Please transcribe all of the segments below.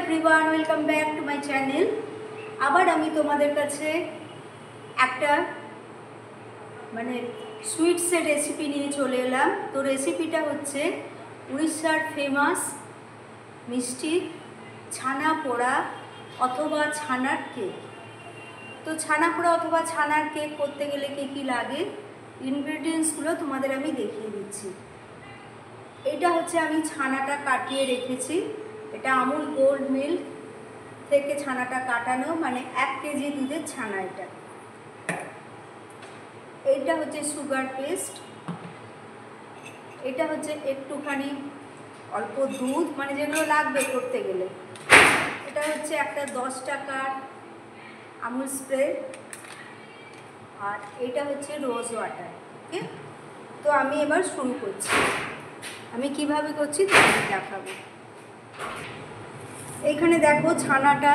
Everyone, welcome back to my channel. আবার আমি তোমাদের কাছে একটা সুইটসের রেসিপি নিয়ে চলে এলাম। তো রেসিপিটা হচ্ছে উড়িষ্যার ফেমাস মিষ্টি ছানা পোড়া অথবা ছানার কেক। তো ছানা পোড়া অথবা ছানার কেক করতে গেলে কী লাগে ইনগ্রেডিয়েন্টসগুলো তোমাদের আমি দেখিয়ে দিচ্ছি। এটা হচ্ছে আমি ছানাটা কাটিয়ে রেখেছি। এটা আমুল গোল্ড মিল্ক থেকে ছানাটা কাটানো, 1 কেজি দুধের ছানা। এইটা হচ্ছে সুগার পেস্ট। এটা হচ্ছে একটুখানি অল্প দুধ, যেগুলো লাগবে করতে গেলে। এটা হচ্ছে একটা 10 টাকার আমুল স্প্রে, আর এটা হচ্ছে রোজ ওয়াটার। ওকে, তো আমি এবার শুরু করছি। আমি কিভাবে করছি তোমাদের দেখাবো। এইখানে দেখো ছানাটা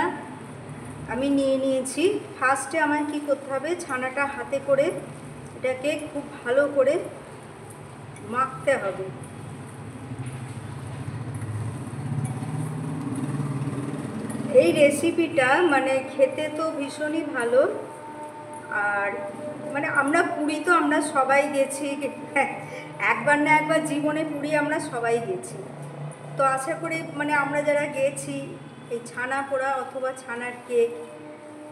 আমি নিয়ে নিয়েছি। ফার্স্টে আমায় কি করতে হবে, ছানাটা হাতে করে এটাকে খুব ভালো করে মাখতে হবে। এই রেসিপিটা খেতে তো ভীষণই ভালো। আর আমরা পুরী তো আমরা সবাই গেছি, একবার না একবার জীবনে পুরী আমরা সবাই গেছি। তো আশা করি আমরা যারা গেছি এই ছানা পোড়া অথবা ছানার কেক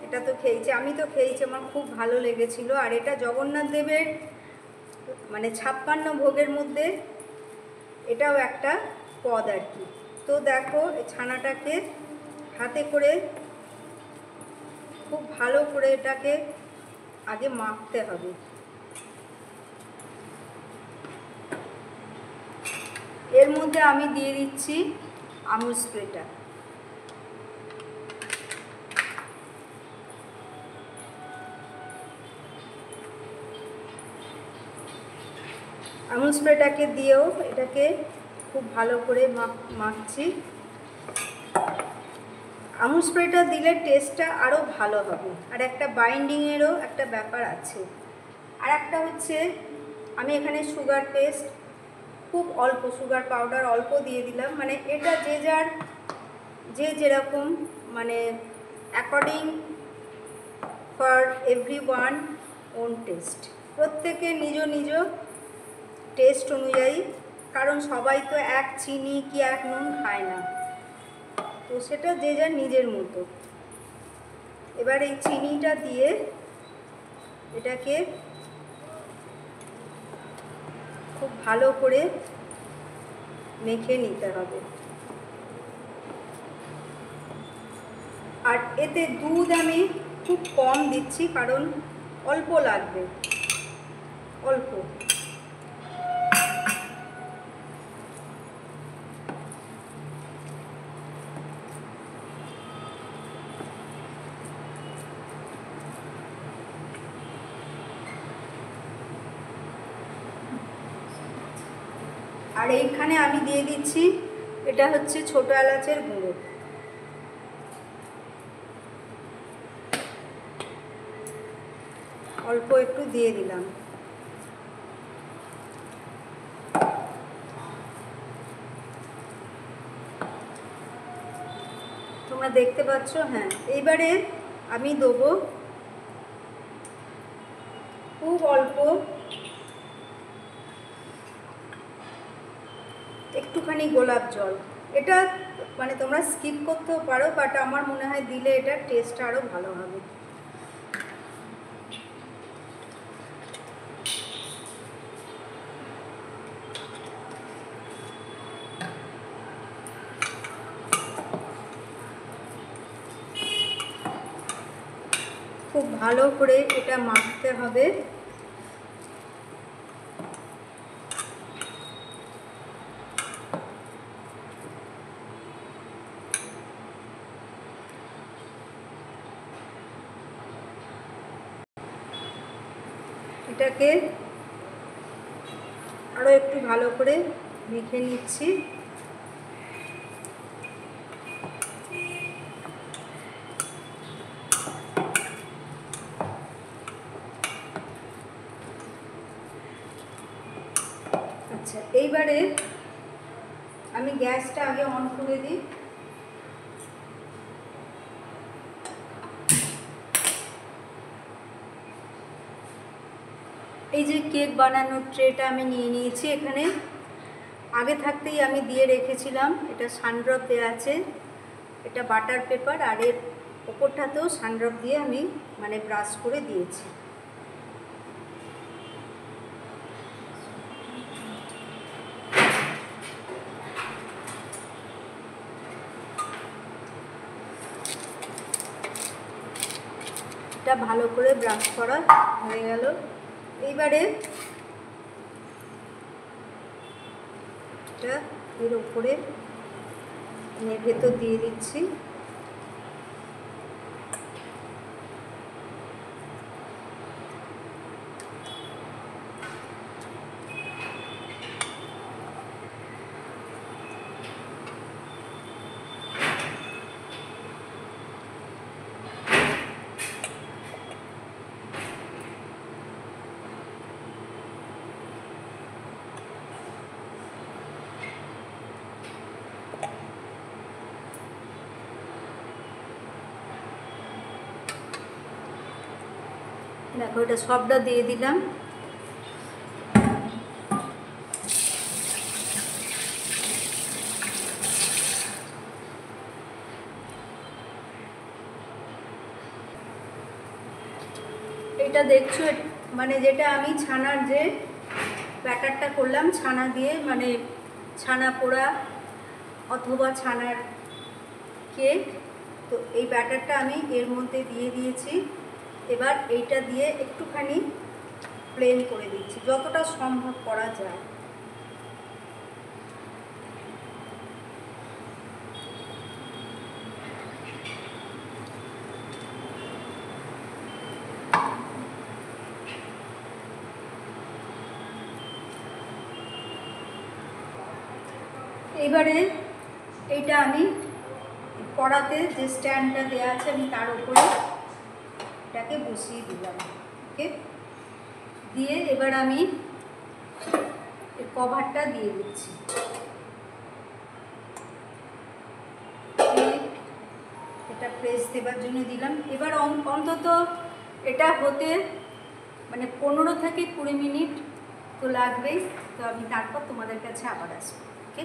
এটা তো খেয়েছি, আমি তো খেয়েছি, আমার খুব ভালো লেগেছিল। আর এটা জগন্নাথ দেবের 56 ভোগের মধ্যে এটাও একটা পদ আর কি। তো দেখো এই ছানাটাকে হাতে করে খুব ভালো করে এটাকে আগে মাখতে হবে। এর মধ্যে আমি দিয়ে দিচ্ছি আমুল স্প্রেটা। আমুল স্প্রেটাকে দিয়েও এটাকে খুব ভালো করে মাখছি। আমুল স্প্রেটা দিলে টেস্টটা আরও ভালো হবে, আর একটা বাইন্ডিংয়েরও একটা ব্যাপার আছে। আর একটা হচ্ছে আমি এখানে সুগার পেস্ট খুব অল্প, সুগার পাউডার অল্প দিয়ে দিলাম। এটা যে যার যে যেরকম according for everyone own taste, প্রত্যেকে নিজ নিজ টেস্ট অনুযায়ী, কারণ সবাই তো এক চিনি কি এক নুন খায় না, তো সেটা যে যার নিজের মতো। এবার এই চিনিটা দিয়ে এটাকে খুব ভালো করে মেখে নিতে হবে। আর এতে দুধ আমি খুব কম দিচ্ছি, কারণ অল্প লাগবে, অল্প। আর এইখানে আমি দিয়ে দিচ্ছি, এটা হচ্ছে ছোট এলাচের গুঁড়ো, অল্প একটু দিয়ে দিলাম। তোমরা দেখতে পাচ্ছ? হ্যাঁ, এইবারে আমি দেবো খুব অল্প একটুখানি গোলাপ জল। এটা তোমরা স্কিপ করতেও পারো, বাট আমার মনে হয় দিলে এটা টেস্টটা আরও ভালো হবে। খুব ভালো করে এটা মাখতে হবে। এটাকে আরও একটু ভালো করে মেখে নিচ্ছি। আচ্ছা, এইবারে আমি গ্যাসটা আগে অন করে দিই। এই যে কেক বানানোর ট্রেটা আমি নিয়ে নিয়েছি। এখানে আগে থাকতেই আমি দিয়ে রেখেছিলাম, এটা সানড্রপ দেওয়া আছে, এটা বাটার পেপার, আর এর ওপরটাতেও সানড্রপ দিয়ে আমি মানে ব্রাশ করে দিয়েছি। এটা ভালো করে ব্রাশ করা হয়ে গেল। এইবারে এটা এর উপরে ভেতর দিয়ে দিচ্ছি। দেখো এটা সবটা দিয়ে দিলাম। এটা দেখছো মানে যেটা আমি ছানার যে ব্যাটারটা করলাম ছানা দিয়ে, মানে ছানা পোড়া অথবা ছানার কেক, তো এই ব্যাটারটা আমি এর মধ্যে দিয়ে দিয়েছি। এবার এইটা দিয়ে একটুখানি প্লেন করে দিচ্ছি, যতটা সম্ভব করা যায়। এবারে এইটা আমি কড়াতে যে স্ট্যান্ডটা দেওয়া আছে আমি তার উপরে এটাকে বসিয়ে দিলাম। ওকে, দিয়ে এবার আমি এর কভারটা দিয়ে দিচ্ছি। এটা প্রেস দেবার জন্য দিলাম। এবার অন্তত এটা হতে মানে 15 থেকে 20 মিনিট তো লাগবেই। তো আমি তারপর তোমাদের কাছে আবার আসবো। ওকে,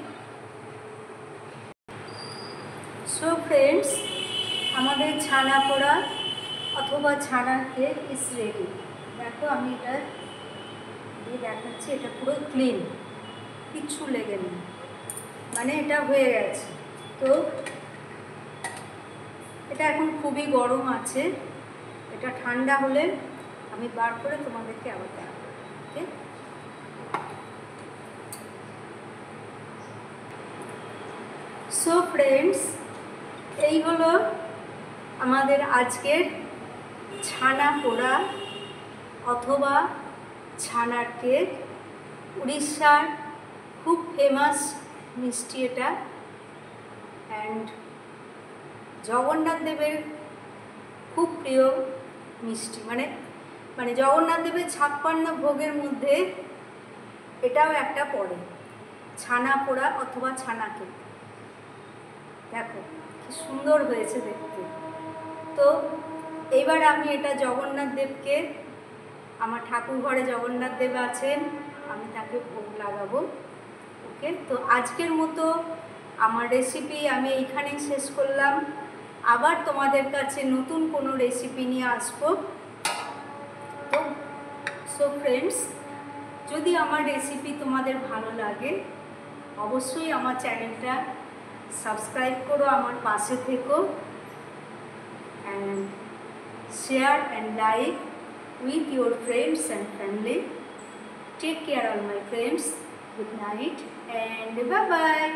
সো ফ্রেন্ডস, আমাদের ছানা পোড়া অথবা ছানার কেক ইজ রেডি। দেখো আমি এটা দিয়ে দেখাচ্ছি, এটা পুরো ক্লিন, কিচ্ছু লেগে নেই, মানে এটা হয়ে গেছে। তো এটা এখন খুবই গরম আছে, এটা ঠান্ডা হলে আমি বার করে তোমাদেরকে আবার দেখাবো। ওকে, সো ফ্রেন্ডস, এই হলো আমাদের আজকের ছানা পোড়া অথবা ছানার কেক। উড়িষ্যার খুব ফেমাস মিষ্টি এটা, অ্যান্ড জগন্নাথ দেবের খুব প্রিয় মিষ্টি, মানে জগন্নাথ দেবের 56 ভোগের মধ্যে এটাও একটা পড়ে, ছানা পোড়া অথবা ছানা কেক। দেখো কি সুন্দর হয়েছে দেখতে। তো এইবার আমি এটা জগন্নাথ দেবকে, আমার ঠাকুর ঘরে জগন্নাথ দেব আছেন, আমি তাকে ভোগ লাগাবো। ওকে, তো আজকের মতো আমার রেসিপি আমি এইখানেই শেষ করলাম। আবার তোমাদের কাছে নতুন কোনো রেসিপি নিয়ে আসবো। তো সো ফ্রেন্ডস, যদি আমার রেসিপি তোমাদের ভালো লাগে অবশ্যই আমার চ্যানেলটা সাবস্ক্রাইব করো, আমার পাশে থেকো, and share and like with your friends and family. Take care all my friends. Good night and bye bye.